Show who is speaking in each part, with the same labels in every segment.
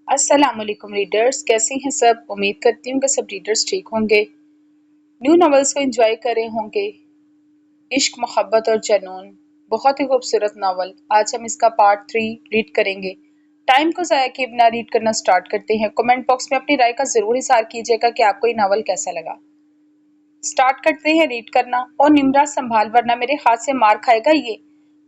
Speaker 1: अस्सलाम वालेकुम रीडर्स, कैसे हैं सब। उम्मीद करती हूँ कि सब रीडर्स ठीक होंगे, न्यू नॉवेल्स को एंजॉय कर रहे होंगे। इश्क, मोहब्बत और जुनून, बहुत ही खूबसूरत नावल। आज हम इसका पार्ट 3 रीड करेंगे। टाइम को ज़ाया किए बिना रीड करना स्टार्ट करते हैं। कमेंट बॉक्स में अपनी राय का ज़रूर इज़हार कीजिएगा कि आपको ये नावल कैसा लगा। स्टार्ट करते हैं रीड करना। और निम्रा संभाल वरना मेरे हाथ से मार खाएगा ये।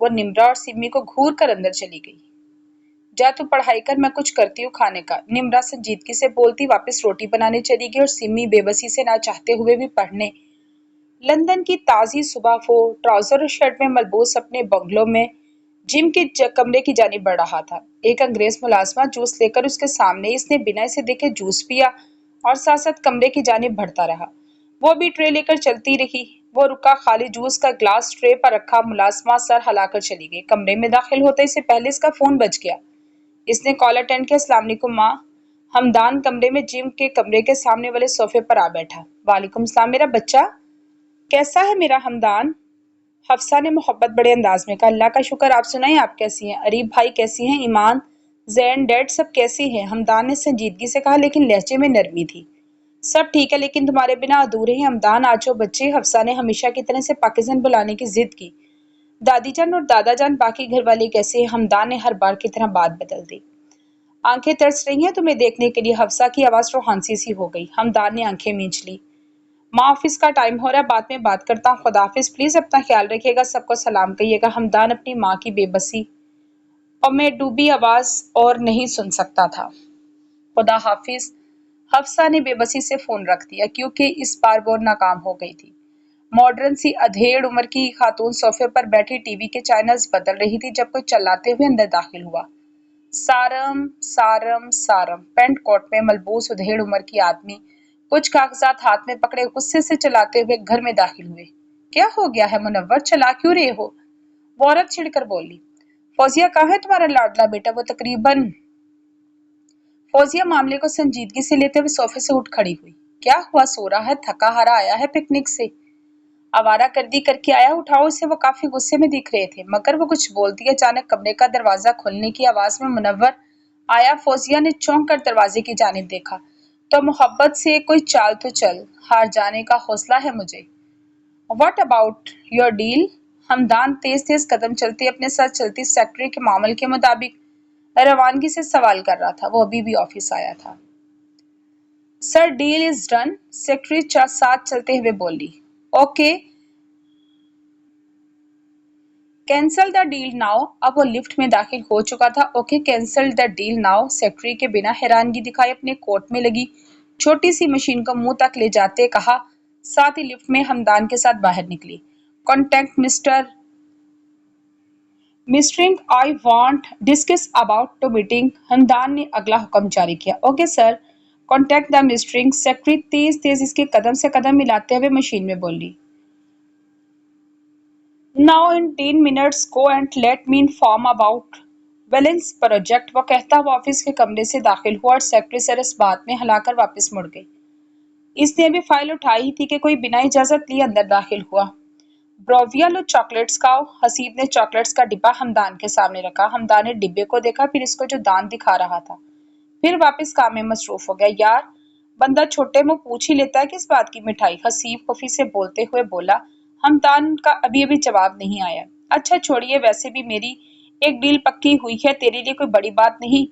Speaker 1: वो निम्रा और सिमी को घूर कर अंदर चली गई। जा तू पढ़ाई कर, मैं कुछ करती हूँ खाने का। निम्रा संजीदगी से बोलती वापस रोटी बनाने चली गई और सिमी बेबसी से ना चाहते हुए भी पढ़ने। लंदन की ताज़ी सुबह वो ट्राउजर और शर्ट में मलबूस अपने बंगलो में जिम के कमरे की जानिब बढ़ रहा था। एक अंग्रेज मुलाजमा जूस लेकर उसके सामने, इसने बिना इसे देखे जूस पिया और साथ साथ कमरे की जानिब बढ़ता रहा। वो भी ट्रे लेकर चलती रही। वो रुका, खाली जूस का ग्लास ट्रे पर रखा। मुलाजमा सर हिलाकर चली गई। कमरे में दाखिल होते से पहले इसका फोन बज गया। इसने कॉल अटेंड किया। अस्सलाम वालेकुम माँ। हमदान कमरे में जिम के कमरे के सामने वाले सोफे पर आ बैठा। वालेकुम सलाम मेरा बच्चा, कैसा है मेरा हमदान? हफ्सा ने मोहब्बत बड़े अंदाज में कहा। अल्लाह का शुक्र, आप सुनाएं, आप कैसी हैं? अरीब भाई कैसी हैं? ईमान, जैन, डैड सब कैसी हैं? हमदान ने संजीदगी से कहा, लेकिन लहजे में नरमी थी। सब ठीक है, लेकिन तुम्हारे बिना अधूरे हैं हमदान। आज जो बच्चे, हफ्सा ने हमेशा की तरह से पाकिस्तान बुलाने की जिद की। दादी जान और दादा जान, बाकी घर वाले कैसे हैं? हमदान ने हर बार की तरह बात बदल दी। आंखें तरस रही हैं तुम्हें देखने के लिए। हफ्सा की आवाज रोहानसी सी हो गई। हमदान ने आंखें मींच ली। माँ, ऑफिस का टाइम हो रहा है, बाद में बात करता हूँ। खुदाफिज, प्लीज अपना ख्याल रखिएगा, सबको सलाम कहिएगा। हमदान अपनी माँ की बेबसी और में डूबी आवाज और नहीं सुन सकता था। खुदा हाफिज। हफ्सा ने बेबसी से फोन रख दिया, क्योंकि इस बार वो नाकाम हो गई थी। मॉडर्न सी अधेड़ उम्र की खातून सोफे पर बैठी टीवी के चैनल्स बदल रही थी जब कोई चिल्लाते हुए अंदर दाखिल हुआ। सारम सारम सारम। पेंट कोट में मलबूस उधेड़ उम्र की आदमी कुछ कागजात हाथ में पकड़े गुस्से से चलाते हुए घर में दाखिल हुए। क्या हो गया है मुनव्वर, चला क्यों रहे हो? वो औरत छिड़कर बोली। फौजिया कहाँ है तुम्हारा लाडला बेटा? वो तकरीबन। फौजिया मामले को संजीदगी से लेते हुए सोफे से उठ खड़ी हुई। क्या हुआ? सो रहा है? थका हारा आया है पिकनिक से? आवारा गर्दी करके आया, उठाओ इसे। वो काफी गुस्से में दिख रहे थे, मगर वो कुछ बोलती। अचानक कमरे का दरवाजा खुलने की आवाज में मुनव्वर आया। फौजिया ने चौंक कर दरवाजे की जानिब देखा। तो मोहब्बत से कोई चाल तो चल, हार जाने का हौसला है मुझे। What about your deal? Hamdan तेज तेज कदम चलती अपने साथ चलती सेक्रेटरी के मामले के मुताबिक रवानगी से सवाल कर रहा था। वो अभी भी ऑफिस आया था। Sir, deal is done, secretary साथ चलते हुए बोली। Okay, cancel the deal now. अब वो लिफ्ट में दाखिल हो चुका था। Okay, cancel the deal now. Secretary के बिना हैरानगी दिखाए अपने कोट में लगी छोटी सी मशीन को मुंह तक ले जाते कहा। साथ ही लिफ्ट में हमदान के साथ बाहर निकली। Contact mister Mistring, I want discuss about to meeting. Hamdan ने अगला हुक्म जारी किया। Okay sir, contact the Mistring. Secretary तेज तेज इसके कदम से कदम मिलाते हुए मशीन में बोली। Now in 10 minutes go and let me inform about Valence project. वो कहता वो ऑफिस के कमरे से दाखिल हुआ और सेक्रेटरी सर इस बात में हिलाकर वापस मुड़ गई। इसने अभी फाइल उठाई थी कि कोई बिना इजाजत लिए अंदर दाखिल हुआ। ब्रोविया लो चॉकलेट्स खाओ। हसीब ने चॉकलेट्स का डिब्बा हमदान के सामने रखा। हमदान ने डिब्बे को देखा, फिर इसको जो दांत दिखा रहा था, फिर वापस काम में मसरूफ हो गया। यार, बंदा छोटे मुंह पूछ ही लेता है किस बात की मिठाई। हसीब खुफी से बोलते हुए बोला। हमदान का अभी अभी जवाब नहीं आया। अच्छा छोड़िए, वैसे भी मेरी एक डील पक्की हुई है, तेरे लिए कोई बड़ी बात नहीं।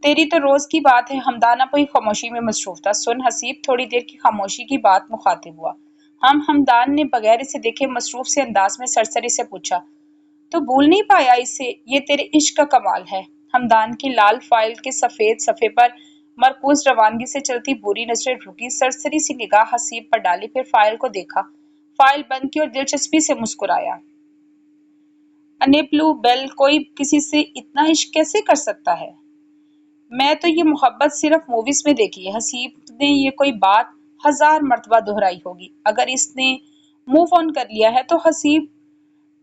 Speaker 1: तेरी तो रोज की बात है। हमदान अब वही खामोशी में मसरूफ था। सुन हसीब, थोड़ी देर की खामोशी की बात मुखातिब हुआ। हमदान ने बगैर इसे देखे मसरूफ से अंदाज में सरसरी से पूछा। तो भूल नहीं पाया इसे? ये तेरे इश्क का कमाल है। हमदान की लाल फाइल के सफेद सफे पर मरकूज रवानगी से चलती बुरी नजरें रुकी। सरसरी सी निगाह हसीब पर डाली, फिर फाइल को देखा। फाइल बंद की और दिलचस्पी से मुस्कुराया। अनेब्लू बेल, कोई किसी से इतना इश्क कैसे कर सकता है? मैं तो ये मोहब्बत सिर्फ मूवीज में देखी है। हसीब ने ये कोई बात 1000 मर्तबा दोहराई होगी। अगर इसने मूव ऑन कर लिया है तो। हसीब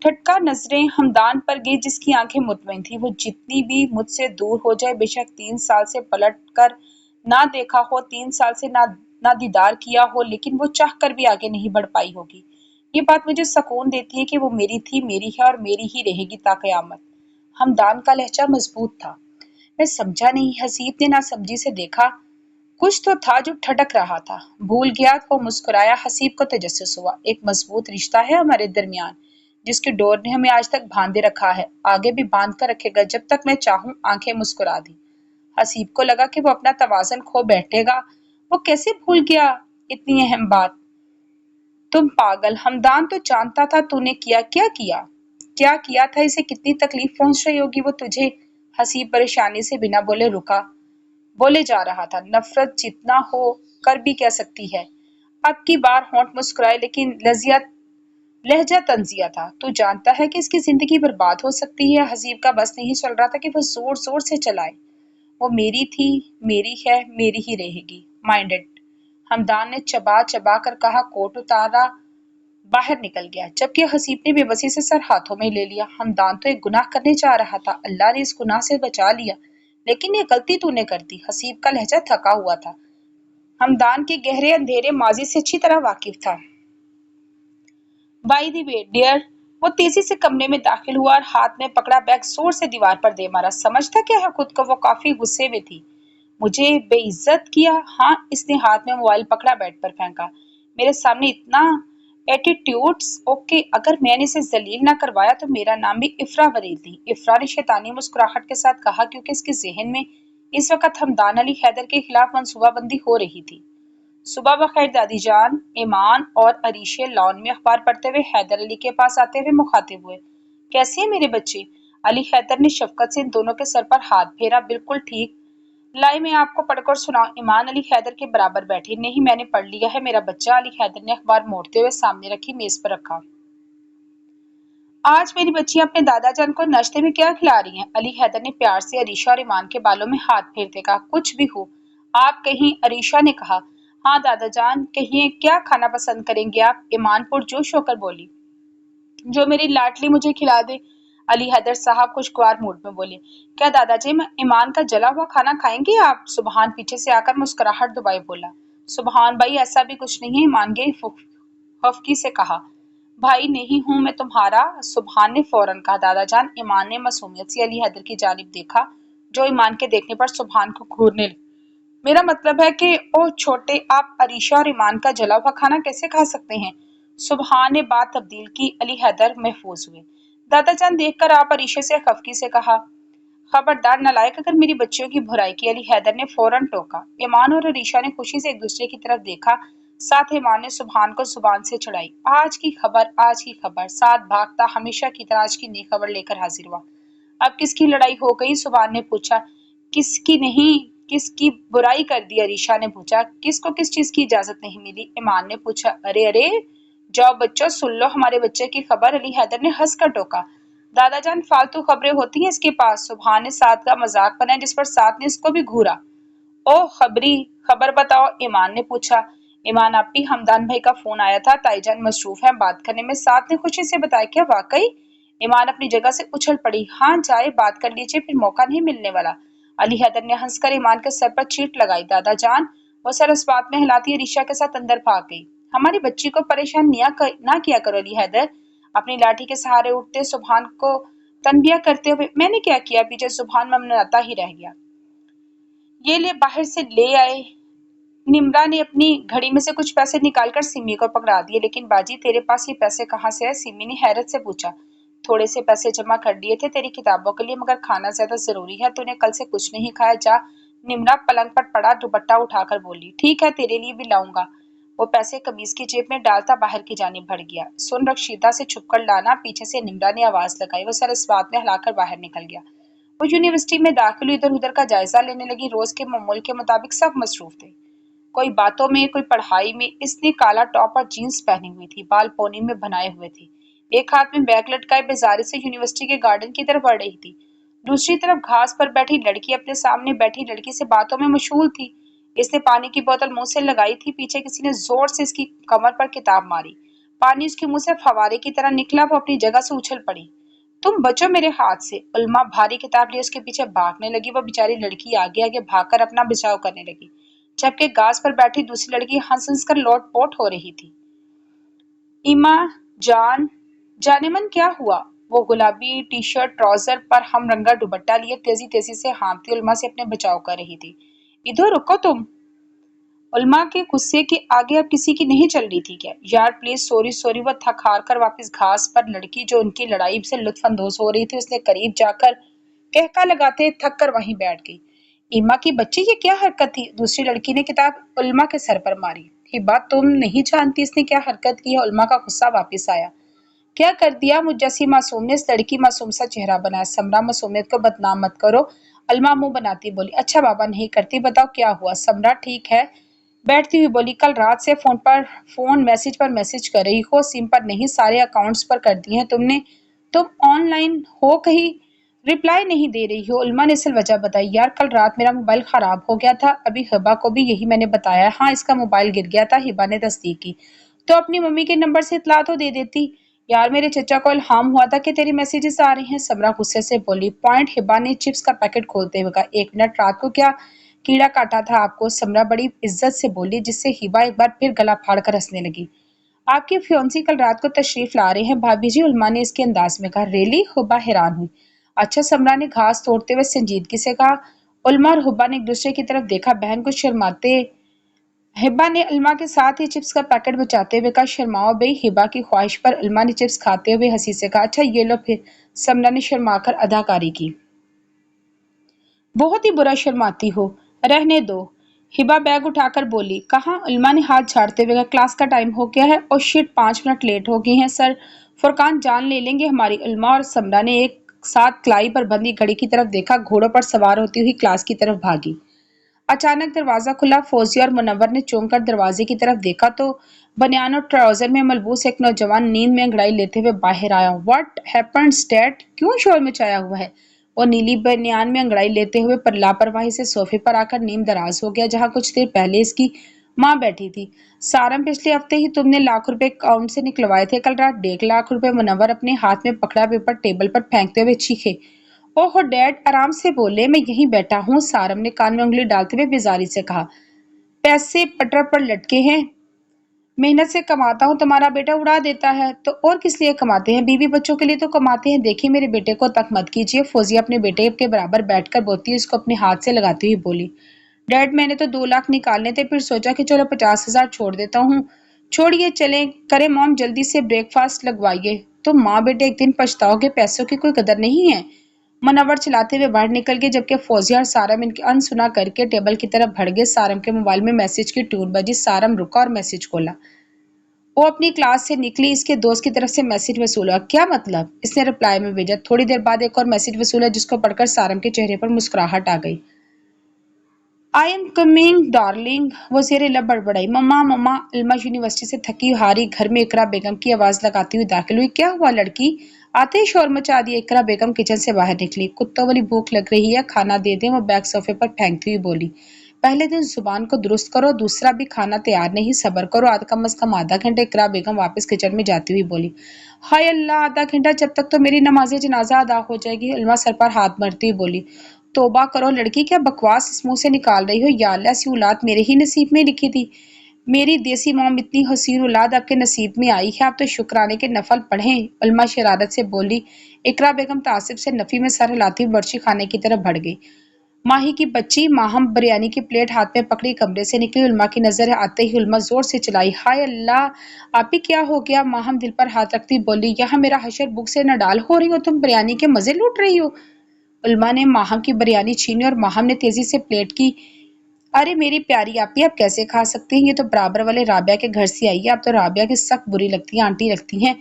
Speaker 1: ठटका नजरें हमदान पर गई, जिसकी आंखें मुतमईन थी। वो जितनी भी मुझसे दूर हो जाए, बेशक 3 साल से पलट कर ना देखा हो, 3 साल से ना दीदार किया हो, लेकिन वो चाह कर भी आगे नहीं बढ़ पाई होगी। ये बात मुझे सुकून देती है कि वो मेरी थी, मेरी है और मेरी ही रहेगी ता कयामत। हमदान का लहजा मजबूत था। मैं समझा नहीं। हसीब ने नासमझी से देखा। कुछ तो था जो ठटक रहा था। भूल गया। वो मुस्कुराया। हसीब को तजस्सुस हुआ। एक मजबूत रिश्ता है हमारे दरमियान, जिसकी डोर ने हमें आज तक बांधे रखा है, आगे भी बांध कर रखेगा जब तक मैं चाहूं। आंखें मुस्कुरा दी। हसीब को लगा कि वो अपना तवाज़ुन खो बैठेगा। वो कैसे भूल गया इतनी अहम बात। तुम पागल, हमदान तो जानता था तूने किया क्या किया। क्या किया था, इसे कितनी तकलीफ पहुंच रही होगी वो तुझे। हसीब परेशानी से बिना बोले रुका। बोले जा रहा था, नफरत जितना हो कर भी कह सकती है। अब की बार होंठ मुस्कुराए, लेकिन लहजा तंजिया था। तू जानता है कि इसकी जिंदगी बर्बाद हो सकती है। हसीब का बस नहीं चल रहा था कि वो जोर जोर से चलाए। वो मेरी थी, मेरी है, मेरी ही रहेगी। माइंडेड। हमदान ने चबा चबा कर कहा। कोट उतारा, बाहर निकल गया, जबकि हसीब ने बेबसी से सर हाथों में ले लिया। हमदान तो एक गुनाह करने जा रहा था। अल्लाह ने इस गुनाह से बचा लिया, लेकिन ये गलती तूने कर दी। हसीब का लहजा थका हुआ था। हमदान के गहरे अंधेरे माजी से अच्छी तरह वाकिफ था। By the way dear. वो तेजी से कमरे में दाखिल हुआ और हाथ में पकड़ा बैग जोर से दीवार पर दे मारा। समझता क्या है खुद को। वो काफी गुस्से में थी। मुझे बेइज्जत किया। हाँ, इसने हाथ में मोबाइल पकड़ा, बेड पर फेंका। मेरे सामने इतना एटीट्यूड्स। ओके, अगर मैंने इसे जलील ना करवाया तो मेरा नाम भी इफ्रा वरील थी। इफ्रा ने शैतानी मुस्कुराहट के साथ कहा, क्योंकि इसके जहन में इस वक्त हमदान अली हैदर के खिलाफ मंसूबाबंदी हो रही थी। सुबह बखैर दादी जान। ईमान और अरीशे लॉन में अखबार पढ़ते हुए हैदर अली के पास आते हुए मुखातिब हुए। कैसे हैं मेरे बच्चे। अली हैदर ने शफकत से इन दोनों के सर पर हाथ फेरा। बिल्कुल ठीक। लाई, मैं आपको पढ़कर सुनाऊं। ईमान अली हैदर के बराबर बैठी। नहीं, मैंने पढ़ लिया है मेरा बच्चा। अली हैदर ने अखबार मोड़ते हुए सामने रखी, मेज पर रखा। आज मेरी बच्चियां अपने दादा जान को नाश्ते में क्या खिला रही हैं। अली हैदर ने प्यार से अरीशा और ईमान के बालों में हाथ फेरते कहा। कुछ भी हो आप कहीं। अरीशा ने कहा। हाँ दादा जान, कहिए क्या खाना पसंद करेंगे आप। ईमान पुरजोश होकर बोली। जो मेरी लाडली मुझे खिला दे। अली हैदर साहब खुशगवार मूड में बोले। क्या दादाजी ईमान का जला हुआ खाना खाएंगे आप। सुबहान पीछे से आकर मुस्कुराहट दबाए बोला। सुबहान भाई, ऐसा भी कुछ नहीं है। ईमान ने हफ्की से कहा। भाई नहीं हूं मैं तुम्हारा। सुबहान ने फौरन कहा। दादाजान। ईमान ने मासूमियत से अली हैदर की जानिब देखा, जो ईमान के देखने पर सुबहान को घूरने लगी। मेरा मतलब है कि ओ छोटे, आप अरीशा और ईमान का जला हुआ खाना कैसे खा सकते हैं। सुबहान ने बात तब्दील की। अली हैदर महफूज हुए। दादाजान देखकर आप अरीशा से खफकी से कहा। खबरदार नालायक, अगर मेरी बच्चियों की बुराई की। अली हैदर ने फौरन टोका। ईमान और अरीशा ने खुशी से एक दूसरे की तरफ देखा। साथ ईमान ने सुबहान को जुबान से चढ़ाई। आज की खबर, आज की खबर। साथ भागता हमेशा की तरह आज की नई खबर लेकर हाजिर हुआ। अब किसकी लड़ाई हो गई। सुबहान ने पूछा। किसकी नहीं, किसकी बुराई कर दी। अरीशा ने पूछा। किसको किस चीज की इजाजत नहीं मिली। ईमान ने पूछा। अरे अरे, जाओ बच्चों सुन लो हमारे बच्चे की खबर। अली हैदर ने हंस कर टोका। दादाजान, फालतू खबरें होती हैं इसके पास। सुबहान ने साथ का मजाक बनाया, जिस पर साथ ने इसको भी घूरा। ओ खबरी, खबर बताओ। ईमान ने पूछा। ईमान, आप भी हमदान भाई का फोन आया था। ताईजान मसरूफ है बात करने में। साथ ने खुशी से बताया। क्या वाकई। ईमान अपनी जगह से उछल पड़ी। हाँ जाए, बात कर लीजिए, फिर मौका नहीं मिलने वाला। अली हैदर ने हंसकर ईमान के सर पर चीट लगाई। दादाजान। वो सर इस बात में हिलाती रिशा के साथ अंदर भाग गई। हमारी बच्ची को परेशान ना किया करो। अली हैदर अपनी लाठी के सहारे उठते सुबहान को तनबिया करते हुए। मैंने क्या किया। पीछे सुबहान ममनाता ही रह गया। ये ले, बाहर से ले आए। निम्रा ने अपनी घड़ी में से कुछ पैसे निकालकर सिमी को पकड़ा दिए। लेकिन बाजी, तेरे पास ये पैसे कहाँ से है। सिमी ने हैरत से पूछा। थोड़े से पैसे जमा कर दिए थे तेरी किताबों के लिए, मगर खाना ज्यादा जरूरी है। तूने कल से कुछ नहीं खाया। जा। निम्रा पलंग पर पड़ा दुपट्टा उठाकर बोली। ठीक है, तेरे लिए भी लाऊंगा। वो पैसे कमीज की जेब में डालता बाहर की जानिब बढ़ गया। सुन, रशीदा से छुपकर लाना। पीछे से निम्रा ने आवाज लगाई। वो सर इस बात में हिलाकर बाहर निकल गया। वो यूनिवर्सिटी में दाखिल इधर उधर का जायजा लेने लगी। रोज के मामूल के मुताबिक सब मसरूफ थे, कोई बातों में, कोई पढ़ाई में। इसने काला टॉप और जीन्स पहनी हुई थी, बाल पोनी में बनाए हुए थे। एक हाथ में बैग लटकाए बेजारी से यूनिवर्सिटी के गार्डन की तरफ बढ़ रही थी। दूसरी तरफ घास पर बैठी लड़की अपने सामने बैठी लड़की से बातों में मशगूल थी। इसने पानी की बोतल मुंह से लगाई थी। पीछे किसी ने जोर से इसकी कमर पर किताब मारी। पानी उसके मुंह से फवारे की तरह निकला। वो अपनी जगह से उछल पड़ी। तुम बचो मेरे हाथ से। उल्मा भारी किताब लिए उसके पीछे भागने लगी। वो बेचारी लड़की आगे आगे भागकर अपना बचाव करने लगी, जबकि घास पर बैठी दूसरी लड़की हंस हंस कर लोटपोट हो रही थी। इमा जान, जाने मन क्या हुआ। وہ گلابی ٹی شرٹ ٹراؤزر پر ہم رنگا دوپٹہ لیے تیزی تیزی سے ہانپتی علما سے اپنے بچاؤ کر رہی تھی۔ ادھر رکو تم! علما کے غصے کے آگے اب کسی کی نہیں چل رہی تھی کیا؟ یار پلیز سوری سوری! وہ تھک ہار کر واپس گھاس پر لڑکی جو ان کی لڑائی سے لطف اندوز ہو رہی تھی اس نے قریب جا کر کہکا لگاتے تھک کر وہیں بیٹھ گئی۔ ایما کی بچی یہ کیا حرکت تھی؟ دوسری لڑکی نے کتاب علما کے سر پر ماری۔ ہبا تم نہیں جانتی اس نے کیا حرکت کی ہے؟ علما کا غصہ واپس آیا۔ کیا کر دیا مجھ جیسی معصوم نے؟ اس لڑکی معصوم سا چہرہ بنایا۔ سمرا معصومیت کو بدنام مت کرو، علما منہ بناتی بولی۔ اچھا بابا نہیں کرتی، بتاؤ کیا ہوا؟ سمرا ٹھیک ہے بیٹھتی ہوئی بولی۔ کل رات سے فون میسج پر میسج کر رہی ہو، سم پر نہیں سارے اکاؤنٹس پر کر دی ہیں تم نے۔ تم آن لائن ہو کہیں رپلائی نہیں دے رہی ہو؟ علما نے اصل وجہ بتائی۔ یار کل رات میرا موبائل خراب ہو گیا تھا، ابھی ہبا کو بھی یہی میں نے بتایا۔ ہاں اس کا موبائل گر گیا تھا، ہبا نے تصدیق کی۔ تو اپنی ممی کے نمبر سے اطلاع تو دے دیتی۔ یار میرے چچا کو الہام ہوا تھا کہ تیری میسیجز آ رہے ہیں، سمرا غصے سے بولی۔ پوائنٹ ہبا نے چپس کا پیکٹ کھولتے ہوئے کہا۔ ایک منٹ، رات کو کیا کیڑا کاٹا تھا آپ کو؟ سمرا بڑی عزت سے بولی جس سے ہبا ایک بار پھر گلا پھاڑ کر ہنسنے لگی۔ آپ کی فیونسی کل رات کو تشریف لا رہے ہیں بھابی جی، علما نے اس کے انداز میں کہا۔ ریلی؟ ہبا حیران ہوئی۔ اچھا، سمرا نے گھاس توڑتے ہوئے سنجیدگی سے کہا۔ علما اور ہبا نے ایک دوسرے کی طرف دیکھا۔ بہن کو شرماتے ہبا نے علما کے ساتھ ہی چپس کا پیکٹ بچاتے ہوئے کہا۔ شرماؤ بھئی! ہبا کی خواہش پر علما نے چپس کھاتے ہوئے ہنسی سے کہا۔ اچھا یہ لو پھر! سمرا نے شرما کر اداکاری کی۔ بہت ہی برا شرماتی ہو، رہنے دو۔ ہبا بیگ اٹھا کر بولی۔ کہاں؟ علما نے ہاتھ جھاڑتے ہوئے کہا۔ کلاس کا ٹائم ہو گیا ہے۔ او شٹ، 5 منٹ لیٹ ہو گئے ہیں سر، فرقان جان لے لیں گے ہماری۔ علما اور سمرا نے ایک ساتھ کلائی پر بندھی گھڑی کی طرف دیکھا، گھوڑوں پر سوار ہوتی ہوئی کلاس کی طرف بھاگی۔ اچانک دروازہ کھلا۔ فوزیہ اور منور نے چونک کر دروازے کی طرف دیکھا تو بنیان اور ٹراؤزر میں ملبوس ایک نوجوان نیند میں انگڑائی لیتے ہوئے باہر آیا۔ What happens dad? کیوں شور مچایا ہوا ہے؟ وہ نیلی بنیان میں انگڑائی لیتے ہوئے لاپرواہی سے صوفے پر آ کر نیم دراز ہو گیا جہاں کچھ دیر پہلے اس کی ماں بیٹھی تھی۔ سارم، پچھلے ہفتے ہی تم نے ₹1,00,000 اکاؤنٹ سے نکلوائے تھے، کل رات ₹1,50,000۔ منور اپنے ہاتھ میں پکڑا پیپر ٹیبل پر پھینکتے ہوئے چیخے۔ اوہ ڈیڈ، آرام سے بولے، میں یہیں بیٹھا ہوں، سارم نے کان میں انگلی ڈالتے ہوئے بیزاری سے کہا۔ پیسے پٹر پر لٹکے ہیں، محنت سے کماتا ہوں، تمہارا بیٹا اڑا دیتا ہے۔ تو اور کس لیے کماتے ہیں؟ بیوی بچوں کے لیے تو کماتے ہیں۔ دیکھیے میرے بیٹے کو تنگ مت کیجیے، فوزیہ اپنے بیٹے کے برابر بیٹھ کر بولتی اس کو اپنے ہاتھ سے لگاتی ہوئی بولی۔ ڈیڈ میں نے تو 2,00,000 نکالنے تھے، پھر سوچا کہ چلو 50,000 چھوڑ دیتا ہوں۔ چھوڑیے چلیں کریں موم، جلدی سے بریک فاسٹ لگوائیے۔ تم ماں بیٹے ایک دن پچھتاؤ گے، پیسوں کی کوئی قدر نہیں ہے۔ منور چلاتے ہوئے باہر نکل گئے جبکہ فوزیہ اور سارم ان کی انسنا کر کے ٹیبل کی طرف بڑھ گئے۔ سارم کے موبائل میں میسج کی ٹون بجی۔ سارم رکا اور میسج کھولا۔ وہ اپنی کلاس سے نکلی، اس کے دوست کی طرف سے میسج وصول ہوا۔ کیا مطلب؟ اس نے رپلائی میں بھیجا۔ تھوڑی دیر بعد ایک اور میسج وصول ہوا جس کو پڑھ کر سارم کے چہرے پر مسکراہٹ آ گئی۔ آئی ایم کمنگ ڈارلنگ، وہ زیر لب بڑبڑائی۔ مما مما! علما یونیورسٹی سے تھکی ہاری گھر میں اقرا بیگم کی آواز لگاتی ہوئی داخل ہوئی۔ کیا ہوا لڑکی؟ آتے ہی شور مچا دیا۔ اقرا بیگم کچن سے باہر نکلی۔ کتوں والی بھوک لگ رہی ہے، کھانا دے دیں، وہ بیگ صوفے پر پھینکتی ہوئی بولی۔ پہلے دن زبان کو درست کرو، دوسرا بھی کھانا تیار نہیں، صبر کرو، کم از کم آدھا گھنٹہ۔ اقرا بیگم واپس کچن میں جاتی ہوئی بولی۔ ہائے اللہ، آدھا گھنٹہ؟ جب تک تو میری نماز جنازہ ادا ہو جائے گی۔ علما سر پر ہاتھ مارتی ہوئی بولی۔ توبہ کرو لڑکی، کیا بکواس اس منہ سے نکال رہی ہو؟ یا اللہ، ایسی اولاد میرے ہی نصیب میں لکھی تھی۔ میری دیسی موم، اتنی حسین اولاد آپ کے نصیب میں آئی ہے، آپ تو شکرانے کے نفل پڑھیں۔ علما شرارت سے بولی۔ اقرا بیگم تعصب سے نفی میں سر ہلاتی ہوئی برچی خانے کی طرف بڑھ گئی۔ ماہی کی بچی! ماہم بریانی کی پلیٹ ہاتھ میں پکڑی کمرے سے نکلی۔ علما کی نظر آتے ہی علما زور سے چلائی۔ ہائے اللہ، آپ ہی کیا ہو گیا؟ ماہم دل پر ہاتھ رکھتی بولی۔ یہاں میرا حشر بھوک سے نڈال ہو رہی ہو، تم بریانی کے مزے لوٹ رہی ہو۔ علما نے ماہم کی بریانی چھینی اور ماہم نے تیزی سے پلیٹ کی۔ ارے میری پیاری آپی، آپ کیسے کھا سکتی ہیں؟ یہ تو برابر والے رابعہ کے گھر سے آئی ہے، آپ تو رابعہ کی سخت بری لگتی ہیں، آنٹی لگتی ہیں۔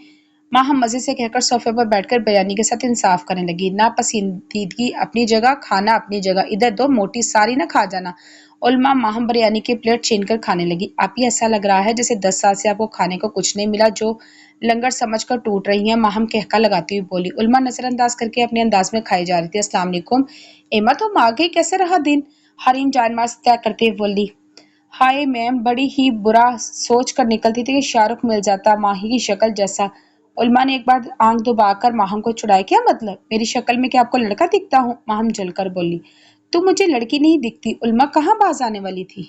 Speaker 1: ماہم مزے سے کہہ کر صوفے پر بیٹھ کر بریانی کے ساتھ انصاف کرنے لگی۔ ناپسندیدگی اپنی جگہ، کھانا اپنی جگہ، ادھر دو موٹی ساری نہ کھا جانا۔ علما ماہم بریانی کی پلیٹ چھین کر کھانے لگی۔ آپی ایسا لگ رہا ہے جیسے 10 سال سے آپ کو کھانے کو کچھ نہیں ملا، جو لنگر سمجھ کر ٹوٹ رہی ہیں، ماہم کہکا لگاتی ہوئی بولی۔ علما نظر انداز کر کے اپنے انداز میں کھائی جا رہی تھی۔ السلام علیکم ایما، تم آ گئی، کیسے رہا دن؟ حریم جان ماز طے کرتے ہوئے بولی۔ ہائے میم، بڑی ہی برا سوچ کر نکلتی تھی کہ شاہ رخ مل جاتا ماہی کی شکل جیسا۔ علما نے ایک بار آنکھ دبا کر ماہم کو چڑھایا۔ کیا مطلب؟ میری شکل میں کیا آپ کو لڑکا دکھتا ہوں؟ ماہم جل کر بولی۔ تم مجھے لڑکی نہیں دکھتی۔ علما کہاں باز آنے والی تھی؟